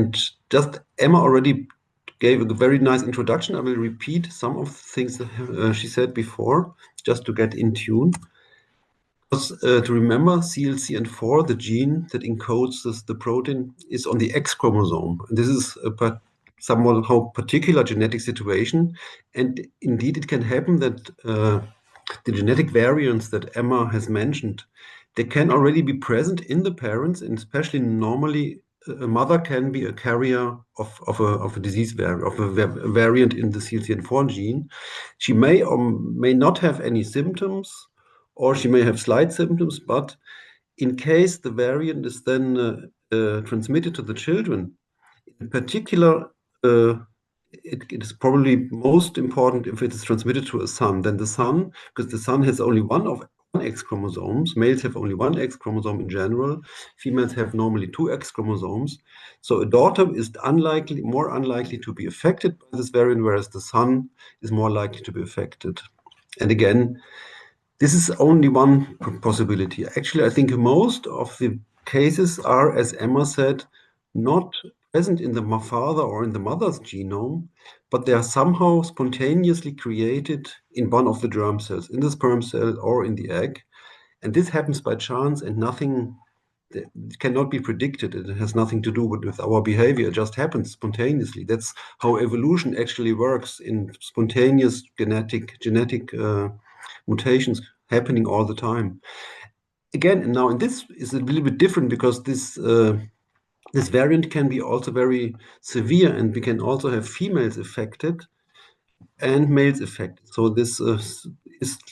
And just Emma already gave a very nice introduction. I will repeat some of the things that she said before, just to get in tune. Because, to remember, CLCN4, the gene that encodes the protein, is on the X chromosome. And this is a somewhat particular genetic situation. And indeed, it can happen that the genetic variants that Emma has mentioned, they can already be present in the parents, and especially normally a mother can be a carrier of a disease variant, of a variant in the CLCN4 gene. She may or may not have any symptoms, or she may have slight symptoms, but in case the variant is then transmitted to the children, in particular, it is probably most important if it is transmitted to a son. Then the son, because the son has only one X chromosomes. Males have only one X chromosome in general. Females have normally two X chromosomes. So a daughter is more unlikely to be affected by this variant, whereas the son is more likely to be affected. And again, this is only one possibility. Actually, I think most of the cases are, as Emma said, not present in the father or in the mother's genome, but they are somehow spontaneously created in one of the germ cells, in the sperm cell or in the egg. And this happens by chance, and nothing, it cannot be predicted. It has nothing to do with our behavior. It just happens spontaneously. That's how evolution actually works, in spontaneous genetic mutations happening all the time. Again, now, and this is a little bit different because this variant can be also very severe, and we can also have females affected and males affected. So this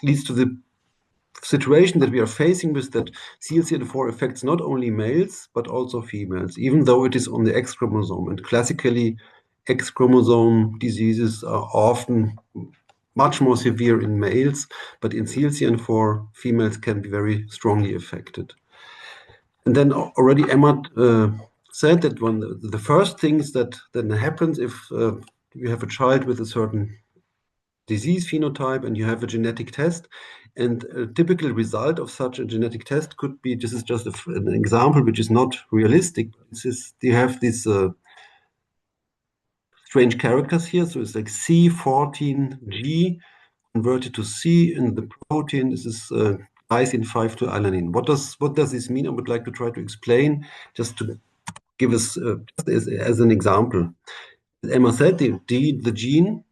leads to the situation that we are facing with that CLCN4 affects not only males, but also females, even though it is on the X chromosome. And classically, X chromosome diseases are often much more severe in males, but in CLCN4, females can be very strongly affected. And then already Emma said that one the first things that then happens if you have a child with a certain disease phenotype and you have a genetic test, and a typical result of such a genetic test could be, this is just an example which is not realistic, you have these strange characters here. So it's like C14G converted to C in the protein. This is glycine 5-alanine. What does this mean? I would like to try to explain, just to give us as an example. As Emma said, the gene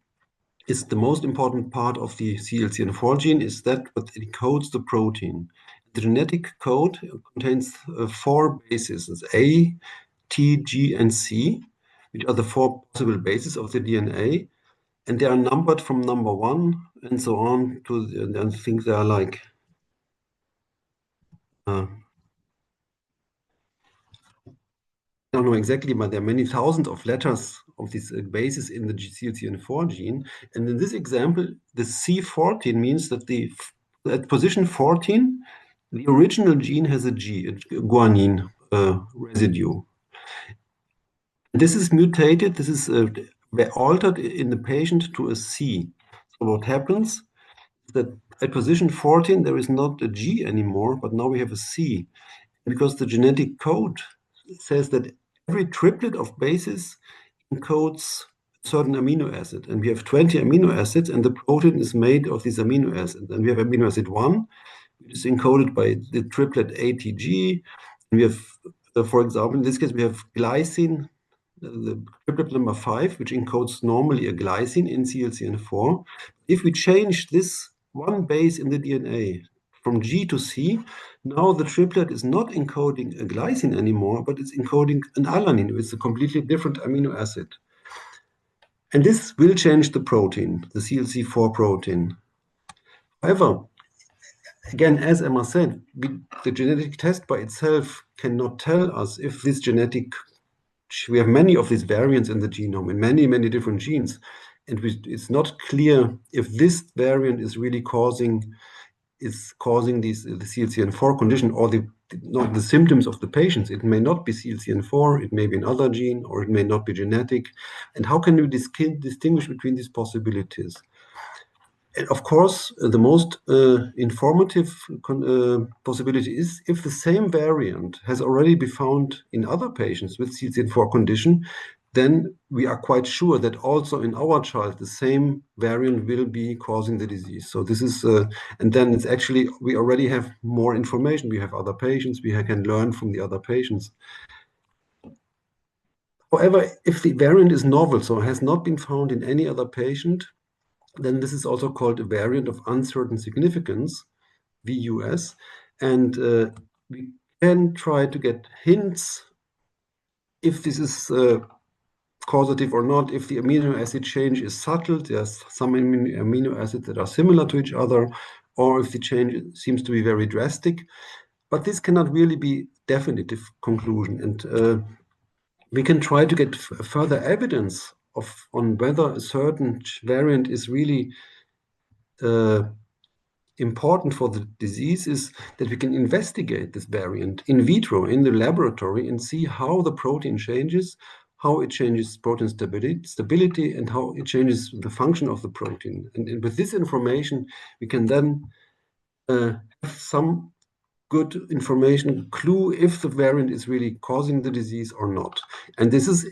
is the most important part of the CLCN4 gene, is that what encodes the protein. The genetic code contains 4 bases. It's A, T, G, and C, which are the 4 possible bases of the DNA. And they are numbered from number 1 and so on to, I think they are like, I don't know exactly, but there are many thousands of letters of these bases in the CLCN4 gene. And in this example, the C14 means that at position 14, the original gene has a G, a guanine residue. This is mutated, this is altered in the patient to a C. So what happens is that at position 14, there is not a G anymore, but now we have a C. Because the genetic code says that every triplet of bases encodes a certain amino acid. And we have 20 amino acids, and the protein is made of these amino acids. And we have amino acid 1, which is encoded by the triplet ATG. And we have, for example, in this case, we have glycine, the triplet number 5, which encodes normally a glycine in CLCN4. If we change this one base in the DNA from G to C, now the triplet is not encoding a glycine anymore, but it's encoding an alanine with a completely different amino acid. And this will change the protein, the CLC4 protein. However, again, as Emma said, the genetic test by itself cannot tell us if this we have many of these variants in the genome, in many, many different genes. And it's not clear if this variant is really causing the CLCN4 condition, or the symptoms of the patients. It may not be CLCN4, it may be another gene, or it may not be genetic. And how can we distinguish between these possibilities? And of course, the most informative possibility is if the same variant has already been found in other patients with CLCN4 condition, then we are quite sure that also in our child, the same variant will be causing the disease. So this is, and then it's actually, we already have more information. We have other patients, we can learn from the other patients. However, if the variant is novel, so has not been found in any other patient, then this is also called a variant of uncertain significance, VUS, and we can try to get hints if this is causative or not, if the amino acid change is subtle, there's some amino acids that are similar to each other, or if the change seems to be very drastic. But this cannot really be definitive conclusion. And we can try to get further evidence on whether a certain variant is really important for the disease is that we can investigate this variant in vitro in the laboratory and see how the protein changes, how it changes protein stability, and how it changes the function of the protein. And with this information, we can then have some good information clue if the variant is really causing the disease or not. And this is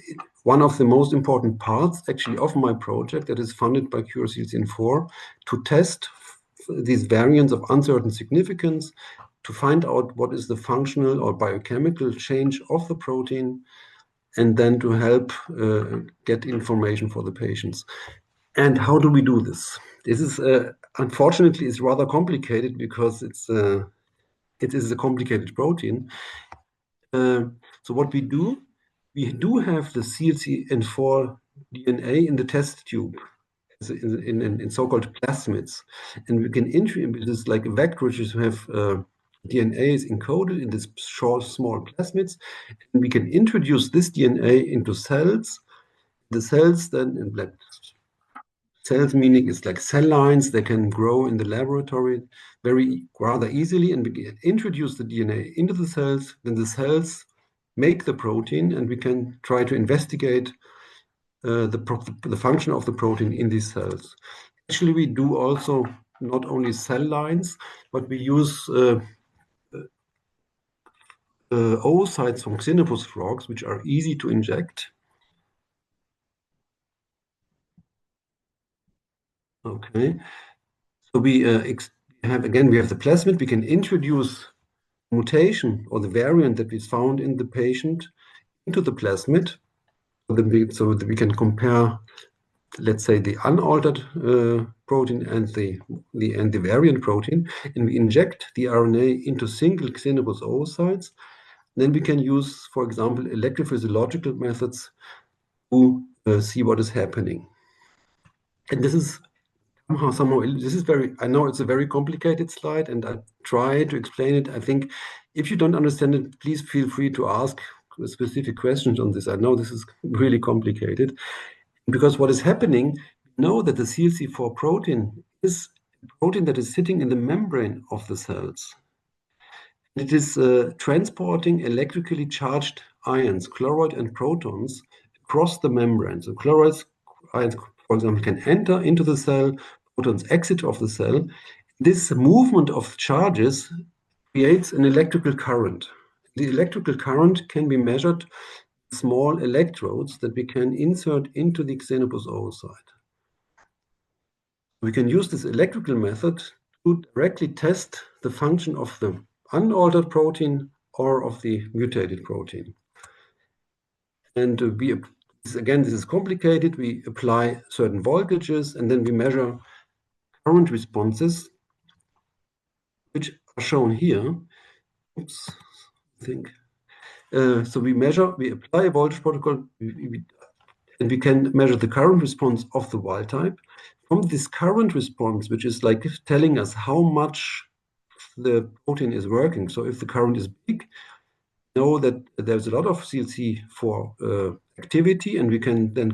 one of the most important parts actually of my project that is funded by CLCN4 to test these variants of uncertain significance, to find out what is the functional or biochemical change of the protein, and then to help get information for the patients. And how do we do this? This is unfortunately is rather complicated because it is a complicated protein. So what we do have the CLCN4 DNA in the test tube, in so-called plasmids, and we can it is like a vector which have DNA is encoded in this short, small plasmids, and we can introduce this DNA into cells. The cells then, in black cells meaning it's like cell lines, they can grow in the laboratory rather easily, and we can introduce the DNA into the cells, then the cells make the protein, and we can try to investigate the function of the protein in these cells. Actually, we do also not only cell lines, but we use oocytes from xenopus frogs, which are easy to inject. Okay, so we have the plasmid. We can introduce mutation or the variant that is found in the patient into the plasmid, so that we can compare, let's say, the unaltered protein and the variant protein, and we inject the RNA into single xenopus oocytes. Then we can use, for example, electrophysiological methods to see what is happening. And this is somehow this is I know it's a very complicated slide, and I try to explain it. I think if you don't understand it, please feel free to ask specific questions on this. I know this is really complicated, because what is happening, we know that the CLC4 protein is a protein that is sitting in the membrane of the cells. It is transporting electrically charged ions, chloride and protons, across the membrane. So chlorides, ions, for example, can enter into the cell, protons exit of the cell. This movement of charges creates an electrical current. The electrical current can be measured with small electrodes that we can insert into the xenopus oocyte. We can use this electrical method to directly test the function of the unaltered protein or of the mutated protein. And this is complicated. We apply certain voltages, and then we measure current responses, which are shown here. Oops, I think. So we apply a voltage protocol, and we can measure the current response of the wild type. From this current response, which is like telling us how much the protein is working. So if the current is big, know that there's a lot of CLC4 activity, and we can then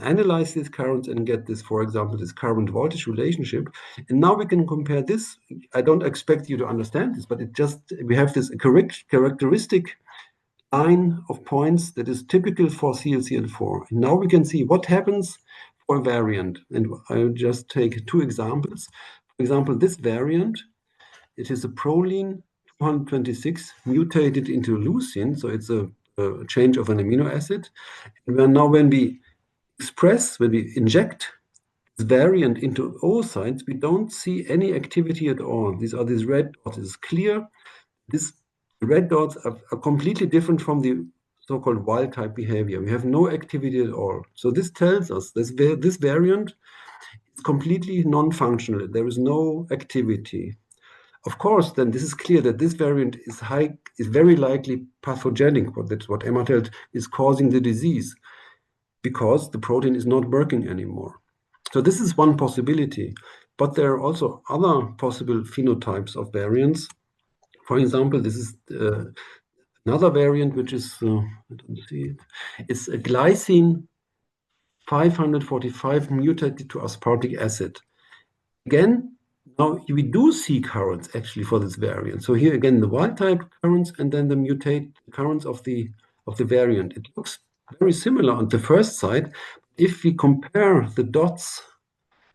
analyze these currents and get this, for example, this current voltage relationship. And now we can compare this. I don't expect you to understand this, but we have this characteristic line of points that is typical for CLCN4. And now we can see what happens for a variant. And I'll just take two examples. For example, this variant, it is a proline 226 mutated into leucine, so it's a change of an amino acid. And now when we inject this variant into oocytes, we don't see any activity at all. These are these red dots. It's clear. These red dots are completely different from the so-called wild-type behavior. We have no activity at all. So this tells us this variant is completely non-functional. There is no activity. Of course, then this is clear that this variant is very likely pathogenic. That's what Emma tells is causing the disease, because the protein is not working anymore. So this is one possibility, but there are also other possible phenotypes of variants. For example, this is another variant, which is, I don't see it. It's a glycine 545 mutated to aspartic acid. Again, now we do see currents actually for this variant. So here again, the wild type currents and then the mutate currents of the variant. It looks very similar on the first side. If we compare the dots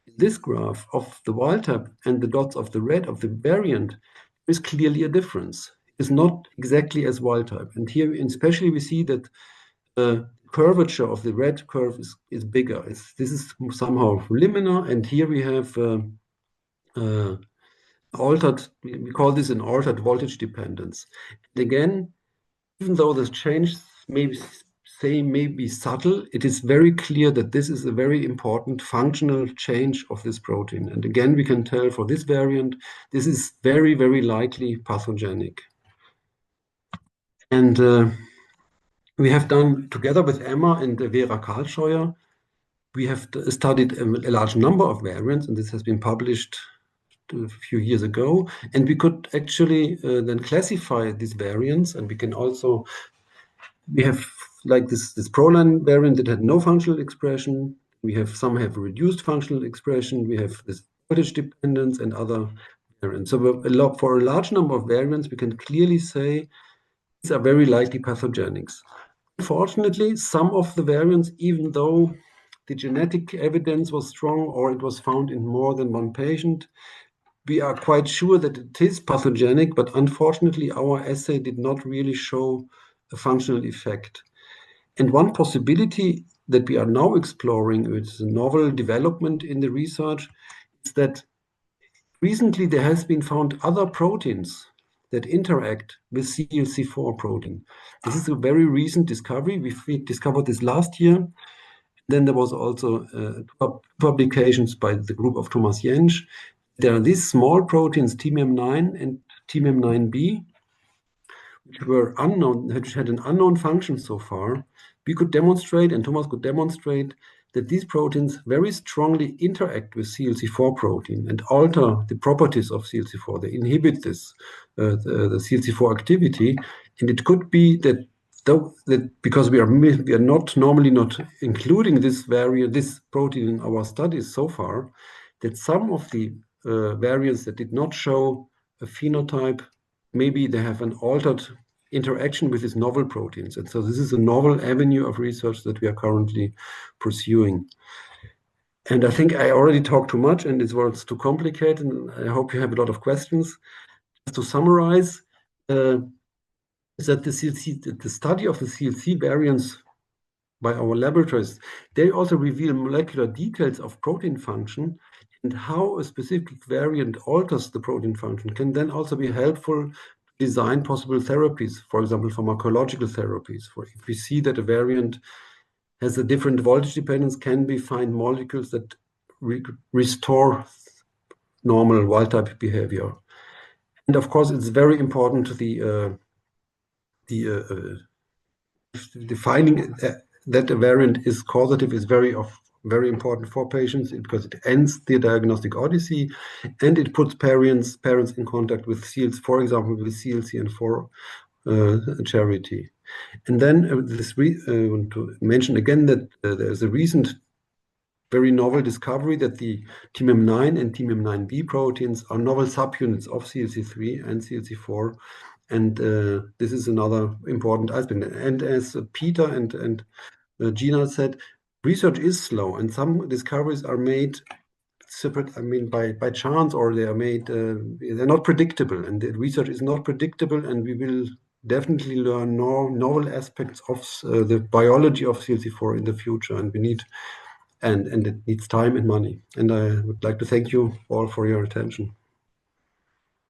in this graph of the wild type and the dots of the red of the variant, there is clearly a difference. It's not exactly as wild type. And here especially we see that the curvature of the red curve is bigger. This is somehow liminar, and here we have altered, we call this an altered voltage dependence. And again, even though this change may be subtle, it is very clear that this is a very important functional change of this protein. And again, we can tell for this variant, this is very, very likely pathogenic. And we have done, together with Emma and Vera Karlscheuer, we have studied a large number of variants, and this has been published a few years ago. And we could actually then classify these variants, and we can also, we have like this proline variant that had no functional expression. We have some have reduced functional expression. We have this voltage dependence and other variants. So for a large number of variants, we can clearly say these are very likely pathogenics. Unfortunately, some of the variants, even though the genetic evidence was strong or it was found in more than one patient, we are quite sure that it is pathogenic, but unfortunately our assay did not really show a functional effect. And one possibility that we are now exploring, which is a novel development in the research, is that recently there has been found other proteins that interact with CLC4 protein. This is a very recent discovery. We discovered this last year. Then there was also publications by the group of Thomas Jensch. There are these small proteins, TMEM9 and TMEM9B, which were unknown, which had an unknown function so far. We could demonstrate, and Thomas could demonstrate, that these proteins very strongly interact with CLC4 protein and alter the properties of CLC4. They inhibit this, the CLC4 activity. And it could be that because we are normally not including this protein in our studies so far, that some of the variants that did not show a phenotype, maybe they have an altered interaction with these novel proteins. And so this is a novel avenue of research that we are currently pursuing. And I think I already talked too much and it was too complicated, and I hope you have a lot of questions. Just to summarize, is that the study of the CLC variants by our laboratories, they also reveal molecular details of protein function, and how a specific variant alters the protein function can then also be helpful to design possible therapies, for example, pharmacological therapies. For if we see that a variant has a different voltage dependence, can we find molecules that restore normal wild-type behavior? And of course, it's very important to the finding that a variant is causative is very important for patients, because it ends the diagnostic odyssey and it puts parents in contact with for example, with CLCN4 charity. And then I want to mention again that there's a recent very novel discovery that the TMEM9 and TMEM9B proteins are novel subunits of CLC3 and CLC4. And this is another important aspect. And as Peter and Gina said, research is slow, and some discoveries are made separate. I mean, by chance, or they are made. They're not predictable, and the research is not predictable. And we will definitely learn novel aspects of the biology of CLC4 in the future, and we need. And it needs time and money. And I would like to thank you all for your attention.